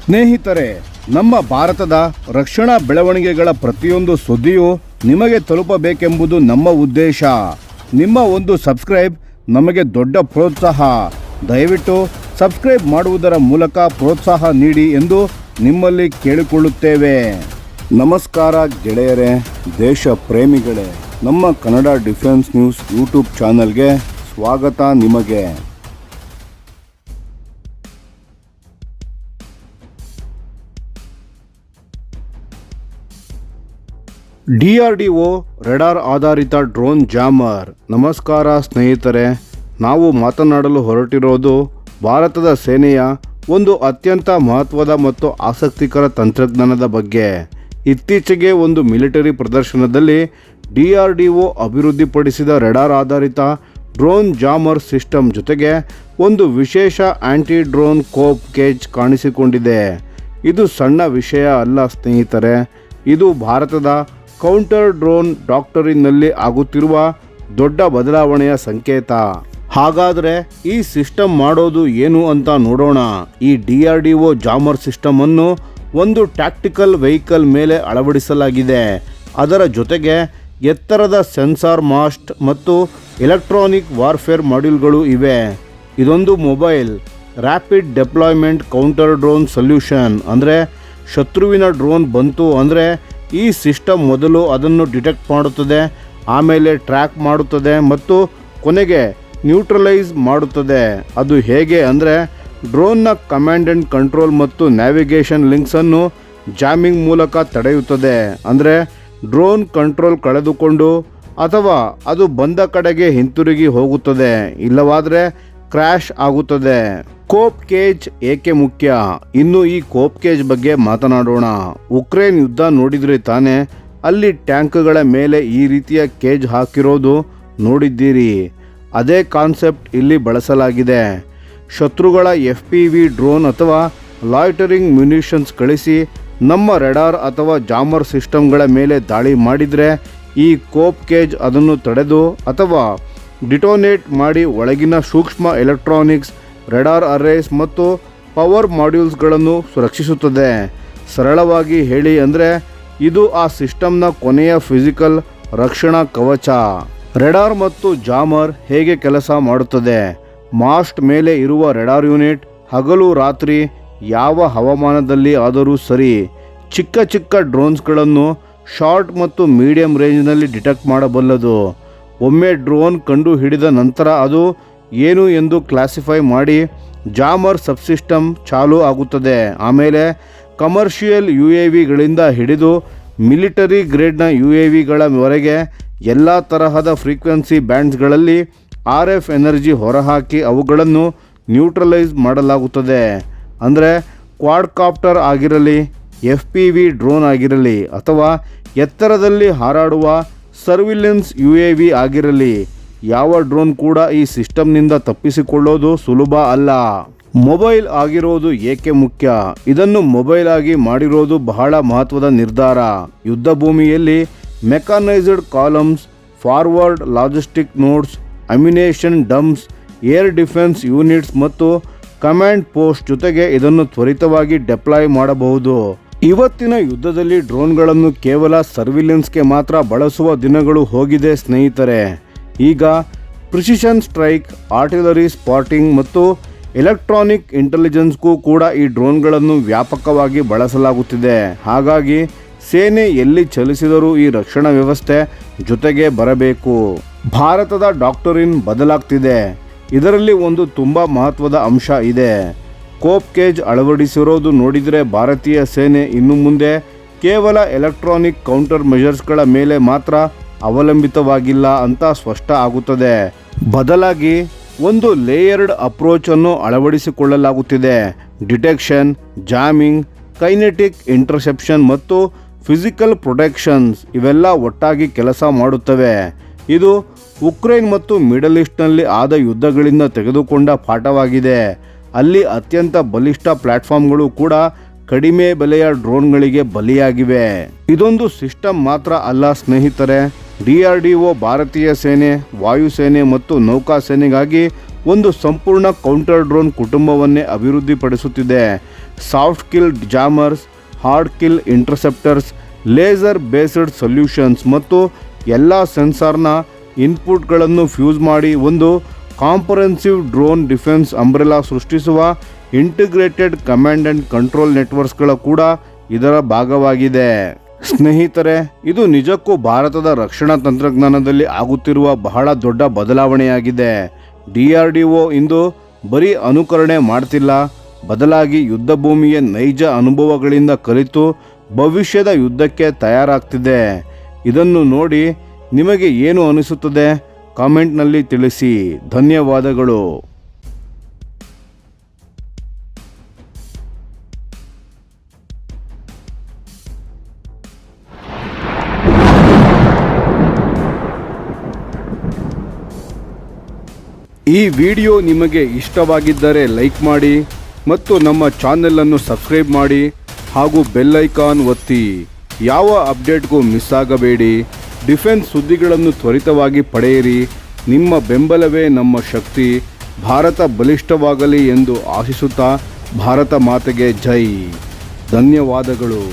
ಸ್ನೇಹಿತರೆ, ನಮ್ಮ ಭಾರತದ ರಕ್ಷಣಾ ಬೆಳವಣಿಗೆಗಳ ಪ್ರತಿಯೊಂದು ಸುದ್ದಿಯೂ ನಿಮಗೆ ತಲುಪಬೇಕೆಂಬುದು ನಮ್ಮ ಉದ್ದೇಶ. ನಿಮ್ಮ ಒಂದು ಸಬ್ಸ್ಕ್ರೈಬ್ ನಮಗೆ ದೊಡ್ಡ ಪ್ರೋತ್ಸಾಹ. ದಯವಿಟ್ಟು ಸಬ್ಸ್ಕ್ರೈಬ್ ಮಾಡುವುದರ ಮೂಲಕ ಪ್ರೋತ್ಸಾಹ ನೀಡಿ ಎಂದು ನಿಮ್ಮಲ್ಲಿ ಕೇಳಿಕೊಳ್ಳುತ್ತೇವೆ. ನಮಸ್ಕಾರ ಗೆಳೆಯರೇ, ದೇಶ ಪ್ರೇಮಿಗಳೇ, ನಮ್ಮ ಕನ್ನಡ ಡಿಫೆನ್ಸ್ ನ್ಯೂಸ್ ಯೂಟ್ಯೂಬ್ ಚಾನಲ್ಗೆ ಸ್ವಾಗತ ನಿಮಗೆ. DRDO ರೆಡಾರ್ ಆಧಾರಿತ ಡ್ರೋನ್ ಜಾಮರ್. ನಮಸ್ಕಾರ ಸ್ನೇಹಿತರೆ, ನಾವು ಮಾತನಾಡಲು ಹೊರಟಿರೋದು ಭಾರತದ ಸೇನೆಯ ಒಂದು ಅತ್ಯಂತ ಮಹತ್ವದ ಮತ್ತು ಆಸಕ್ತಿಕರ ತಂತ್ರಜ್ಞಾನದ ಬಗ್ಗೆ. ಇತ್ತೀಚೆಗೆ ಒಂದು ಮಿಲಿಟರಿ ಪ್ರದರ್ಶನದಲ್ಲಿ DRDO ಅಭಿವೃದ್ಧಿಪಡಿಸಿದ ರೆಡಾರ್ ಆಧಾರಿತ ಡ್ರೋನ್ ಜಾಮರ್ ಸಿಸ್ಟಮ್ ಜೊತೆಗೆ ಒಂದು ವಿಶೇಷ ಆಂಟಿ ಡ್ರೋನ್ ಕೋಪ್ ಕೇಜ್ ಕಾಣಿಸಿಕೊಂಡಿದೆ. ಇದು ಸಣ್ಣ ವಿಷಯ ಅಲ್ಲ ಸ್ನೇಹಿತರೆ, ಇದು ಭಾರತದ ಕೌಂಟರ್ ಡ್ರೋನ್ ಡಾಕ್ಟರಿನ್ನಲ್ಲಿ ಆಗುತ್ತಿರುವ ದೊಡ್ಡ ಬದಲಾವಣೆಯ ಸಂಕೇತ. ಹಾಗಾದರೆ ಈ ಸಿಸ್ಟಮ್ ಮಾಡೋದು ಏನು ಅಂತ ನೋಡೋಣ. ಈ DRDO ಜಾಮರ್ ಸಿಸ್ಟಮ್ ಅನ್ನು ಒಂದು ಟ್ಯಾಕ್ಟಿಕಲ್ ವೆಹಿಕಲ್ ಮೇಲೆ ಅಳವಡಿಸಲಾಗಿದೆ. ಅದರ ಜೊತೆಗೆ ಎತ್ತರದ ಸೆನ್ಸಾರ್ ಮಾಸ್ಟ್ ಮತ್ತು ಎಲೆಕ್ಟ್ರಾನಿಕ್ ವಾರ್ಫೇರ್ ಮಾಡ್ಯೂಲ್ಗಳು ಇವೆ. ಇದೊಂದು mobile rapid deployment counter drone solution. ಅಂದರೆ ಶತ್ರುವಿನ ಡ್ರೋನ್ ಬಂತು ಅಂದರೆ ಈ ಸಿಸ್ಟಮ್ ಮೊದಲು ಅದನ್ನು ಡಿಟೆಕ್ಟ್ ಮಾಡುತ್ತದೆ, ಆಮೇಲೆ ಟ್ರ್ಯಾಕ್ ಮಾಡುತ್ತದೆ ಮತ್ತು ಕೊನೆಗೆ ನ್ಯೂಟ್ರಲೈಸ್ ಮಾಡುತ್ತದೆ. ಅದು ಹೇಗೆ ಅಂದರೆ ಡ್ರೋನ್ನ ಕಮಾಂಡ್ ಆ್ಯಂಡ್ ಕಂಟ್ರೋಲ್ ಮತ್ತು ನ್ಯಾವಿಗೇಷನ್ ಲಿಂಕ್ಸನ್ನು ಜಾಮಿಂಗ್ ಮೂಲಕ ತಡೆಯುತ್ತದೆ. ಅಂದರೆ ಡ್ರೋನ್ ಕಂಟ್ರೋಲ್ ಕಳೆದುಕೊಂಡು ಅಥವಾ ಅದು ಬಂದ ಕಡೆಗೆ ಹಿಂತಿರುಗಿ ಹೋಗುತ್ತದೆ, ಇಲ್ಲವಾದರೆ ಕ್ರ್ಯಾಶ್ ಆಗುತ್ತದೆ. ಕೋಪ್ ಕೇಜ್ ಏಕೆ ಮುಖ್ಯ? ಇನ್ನು ಈ ಕೋಪ್ ಕೇಜ್ ಬಗ್ಗೆ ಮಾತನಾಡೋಣ. ಉಕ್ರೇನ್ ಯುದ್ಧ ನೋಡಿದ್ರೆ ತಾನೇ, ಅಲ್ಲಿ ಟ್ಯಾಂಕ್ಗಳ ಮೇಲೆ ಈ ರೀತಿಯ ಕೇಜ್ ಹಾಕಿರೋದು ನೋಡಿದ್ದೀರಿ. ಅದೇ ಕಾನ್ಸೆಪ್ಟ್ ಇಲ್ಲಿ ಬಳಸಲಾಗಿದೆ. ಶತ್ರುಗಳ FPV ಡ್ರೋನ್ ಅಥವಾ ಲಾಯ್ಟರಿಂಗ್ ಮ್ಯುನಿಷನ್ಸ್ ಕಳಿಸಿ ನಮ್ಮ ರೆಡಾರ್ ಅಥವಾ ಜಾಮರ್ ಸಿಸ್ಟಮ್ಗಳ ಮೇಲೆ ದಾಳಿ ಮಾಡಿದರೆ ಈ ಕೋಪ್ ಕೇಜ್ ಅದನ್ನು ತಡೆದು ಅಥವಾ ಡಿಟೋನೇಟ್ ಮಾಡಿ ಒಳಗಿನ ಸೂಕ್ಷ್ಮ ಎಲೆಕ್ಟ್ರಾನಿಕ್ಸ್, ರೆಡಾರ್ ಅರೇಸ್ ಮತ್ತು ಪವರ್ ಮಾಡ್ಯೂಲ್ಸ್ಗಳನ್ನು ಸುರಕ್ಷಿಸುತ್ತದೆ. ಸರಳವಾಗಿ ಹೇಳಿ ಅಂದರೆ ಇದು ಆ ಸಿಸ್ಟಮ್ನ ಕೊನೆಯ ಫಿಸಿಕಲ್ ರಕ್ಷಣಾ ಕವಚ. ರೆಡಾರ್ ಮತ್ತು ಜಾಮರ್ ಹೇಗೆ ಕೆಲಸ ಮಾಡುತ್ತದೆ? ಮಾಸ್ಟ್ ಮೇಲೆ ಇರುವ ರೆಡಾರ್ ಯೂನಿಟ್ ಹಗಲು ರಾತ್ರಿ ಯಾವ ಹವಾಮಾನದಲ್ಲಿ ಆದರೂ ಸರಿ ಚಿಕ್ಕ ಚಿಕ್ಕ ಡ್ರೋನ್ಸ್ಗಳನ್ನು ಶಾರ್ಟ್ ಮತ್ತು ಮೀಡಿಯಂ ರೇಂಜ್ನಲ್ಲಿ ಡಿಟೆಕ್ಟ್ ಮಾಡಬಲ್ಲದು. ಒಮ್ಮೆ ಡ್ರೋನ್ ಕಂಡು ಹಿಡಿದ ನಂತರ ಅದು ಏನು ಎಂದು ಕ್ಲಾಸಿಫೈ ಮಾಡಿ ಜಾಮರ್ ಸಬ್ಸಿಸ್ಟಮ್ ಚಾಲೂ ಆಗುತ್ತದೆ. ಆಮೇಲೆ ಕಮರ್ಷಿಯಲ್ UAVಗಳಿಂದ ಹಿಡಿದು ಮಿಲಿಟರಿ ಗ್ರೇಡ್ನ UAVಗಳವರೆಗೆ ಎಲ್ಲ ತರಹದ ಫ್ರೀಕ್ವೆನ್ಸಿ ಬ್ಯಾಂಡ್ಸ್ಗಳಲ್ಲಿ RF ಎನರ್ಜಿ ಹೊರಹಾಕಿ ಅವುಗಳನ್ನು ನ್ಯೂಟ್ರಲೈಸ್ ಮಾಡಲಾಗುತ್ತದೆ. ಅಂದರೆ ಕ್ವಾಡ್ಕಾಪ್ಟರ್ ಆಗಿರಲಿ, FPV ಡ್ರೋನ್ ಆಗಿರಲಿ ಅಥವಾ ಎತ್ತರದಲ್ಲಿ ಹಾರಾಡುವ ಸರ್ವಿಲೆನ್ಸ್ UAV ಆಗಿರಲಿ, ಯಾವ ಡ್ರೋನ್ ಕೂಡ ಈ ಸಿಸ್ಟಮ್ನಿಂದ ತಪ್ಪಿಸಿಕೊಳ್ಳೋದು ಸುಲಭ ಅಲ್ಲ. ಮೊಬೈಲ್ ಆಗಿರೋದು ಏಕೆ ಮುಖ್ಯ? ಇದನ್ನು ಮೊಬೈಲ್ ಆಗಿ ಮಾಡಿರೋದು ಬಹಳ ಮಹತ್ವದ ನಿರ್ಧಾರ. ಯುದ್ಧ ಭೂಮಿಯಲ್ಲಿ mechanised columns, forward logistic nodes, ammunition dumps, air defence units ಮತ್ತು ಕಮಾಂಡ್ ಪೋಸ್ಟ್ ಜೊತೆಗೆ ಇದನ್ನು ತ್ವರಿತವಾಗಿ ಡೆಪ್ಲಾಯ್ ಮಾಡಬಹುದು. ಇವತ್ತಿನ ಯುದ್ಧದಲ್ಲಿ ಡ್ರೋನ್ಗಳನ್ನು ಕೇವಲ ಸರ್ವಿಲೆನ್ಸ್ಗೆ ಮಾತ್ರ ಬಳಸುವ ದಿನಗಳು ಹೋಗಿದೆ ಸ್ನೇಹಿತರೆ. ಈಗ ಪ್ರಿಸಿಷನ್ ಸ್ಟ್ರೈಕ್, ಆರ್ಟಿಲರಿ ಸ್ಪಾಟಿಂಗ್ ಮತ್ತು ಎಲೆಕ್ಟ್ರಾನಿಕ್ ಇಂಟೆಲಿಜೆನ್ಸ್ಗೂ ಕೂಡ ಈ ಡ್ರೋನ್ಗಳನ್ನು ವ್ಯಾಪಕವಾಗಿ ಬಳಸಲಾಗುತ್ತಿದೆ. ಹಾಗಾಗಿ ಸೇನೆ ಎಲ್ಲಿ ಚಲಿಸಿದರೂ ಈ ರಕ್ಷಣಾ ವ್ಯವಸ್ಥೆ ಜೊತೆಗೆ ಬರಬೇಕು. ಭಾರತದ ಡಾಕ್ಟರಿನ್ ಬದಲಾಗ್ತಿದೆ. ಇದರಲ್ಲಿ ಒಂದು ತುಂಬ ಮಹತ್ವದ ಅಂಶ ಇದೆ. ಕೋಪ್ ಕೇಜ್ ಅಳವಡಿಸಿರೋದು ನೋಡಿದರೆ ಭಾರತೀಯ ಸೇನೆ ಇನ್ನು ಮುಂದೆ ಕೇವಲ ಎಲೆಕ್ಟ್ರಾನಿಕ್ ಕೌಂಟರ್ ಮೆಷರ್ಸ್ಗಳ ಮೇಲೆ ಮಾತ್ರ ಅವಲಂಬಿತವಾಗಿಲ್ಲ ಅಂತ ಸ್ಪಷ್ಟ ಆಗುತ್ತದೆ. ಬದಲಾಗಿ ಒಂದು ಲೇಯರ್ಡ್ ಅಪ್ರೋಚನ್ನು ಅಳವಡಿಸಿಕೊಳ್ಳಲಾಗುತ್ತಿದೆ. ಡಿಟೆಕ್ಷನ್, ಜಾಮಿಂಗ್, ಕೈನೆಟಿಕ್ ಇಂಟರ್ಸೆಪ್ಷನ್ ಮತ್ತು ಫಿಸಿಕಲ್ ಪ್ರೊಟೆಕ್ಷನ್ಸ್ ಇವೆಲ್ಲ ಒಟ್ಟಾಗಿ ಕೆಲಸ ಮಾಡುತ್ತವೆ. ಇದು ಉಕ್ರೇನ್ ಮತ್ತು ಮಿಡಲ್ ಈಸ್ಟ್ನಲ್ಲಿ ಆದ ಯುದ್ಧಗಳಿಂದ ತೆಗೆದುಕೊಂಡ ಪಾಠವಾಗಿದೆ. ಅಲ್ಲಿ ಅತ್ಯಂತ ಬಲಿಷ್ಠ ಪ್ಲಾಟ್ಫಾರ್ಮ್ಗಳು ಕೂಡ ಕಡಿಮೆ ಬೆಲೆಯ ಡ್ರೋನ್ಗಳಿಗೆ ಬಲಿಯಾಗಿವೆ. ಇದೊಂದು ಸಿಸ್ಟಮ್ ಮಾತ್ರ ಅಲ್ಲ ಸ್ನೇಹಿತರೆ, DRDO ಭಾರತೀಯ ಸೇನೆ, ವಾಯುಸೇನೆ ಮತ್ತು ನೌಕಾಸೇನೆಗಾಗಿ ಒಂದು ಸಂಪೂರ್ಣ ಕೌಂಟರ್ ಡ್ರೋನ್ ಕುಟುಂಬವನ್ನೇ ಅಭಿವೃದ್ಧಿಪಡಿಸುತ್ತಿದೆ. Soft kill jammers, hard kill interceptors, laser based solutions ಮತ್ತು ಎಲ್ಲ ಸೆನ್ಸಾರ್ನ ಇನ್ಪುಟ್ಗಳನ್ನು ಫ್ಯೂಸ್ ಮಾಡಿ ಒಂದು ಕಾಂಪ್ರಹೆನ್ಸಿವ್ ಡ್ರೋನ್ ಡಿಫೆನ್ಸ್ ಅಂಬ್ರೆಲಾ ಸೃಷ್ಟಿಸುವ ಇಂಟಿಗ್ರೇಟೆಡ್ ಕಮಾಂಡ್ ಆ್ಯಂಡ್ ಕಂಟ್ರೋಲ್ ನೆಟ್ವರ್ಕ್ಸ್ಗಳ ಕೂಡ ಇದರ ಭಾಗವಾಗಿದೆ. ಸ್ನೇಹಿತರೆ, ಇದು ನಿಜಕ್ಕೂ ಭಾರತದ ರಕ್ಷಣಾ ತಂತ್ರಜ್ಞಾನದಲ್ಲಿ ಆಗುತ್ತಿರುವ ಬಹಳ ದೊಡ್ಡ ಬದಲಾವಣೆಯಾಗಿದೆ. DRDO ಇಂದು ಬರೀ ಅನುಕರಣೆ ಮಾಡ್ತಿಲ್ಲ, ಬದಲಾಗಿ ಯುದ್ಧ ಭೂಮಿಯ ನೈಜ ಅನುಭವಗಳಿಂದ ಕಲಿತು ಭವಿಷ್ಯದ ಯುದ್ಧಕ್ಕೆ ತಯಾರಾಗ್ತಿದೆ. ಇದನ್ನು ನೋಡಿ ನಿಮಗೆ ಏನು ಅನಿಸುತ್ತದೆ? ಕಾಮೆಂಟ್ನಲ್ಲಿ ತಿಳಿಸಿ. ಧನ್ಯವಾದಗಳು. ಈ ವಿಡಿಯೋ ನಿಮಗೆ ಇಷ್ಟವಾಗಿದ್ದರೆ ಲೈಕ್ ಮಾಡಿ ಮತ್ತು ನಮ್ಮ ಚಾನೆಲನ್ನು ಸಬ್ಸ್ಕ್ರೈಬ್ ಮಾಡಿ ಹಾಗೂ ಬೆಲ್ ಐಕಾನ್ ಒತ್ತಿ. ಯಾವ ಅಪ್ಡೇಟ್ಗೂ ಮಿಸ್ ಆಗಬೇಡಿ. ಡಿಫೆನ್ಸ್ ಸುದ್ದಿಗಳನ್ನು ತ್ವರಿತವಾಗಿ ಪಡೆಯಿರಿ. ನಿಮ್ಮ ಬೆಂಬಲವೇ ನಮ್ಮ ಶಕ್ತಿ. ಭಾರತ ಬಲಿಷ್ಠವಾಗಲಿ ಎಂದು ಆಶಿಸುತ್ತಾ ಭಾರತ ಮಾತೆಗೆ ಜೈ. ಧನ್ಯವಾದಗಳು.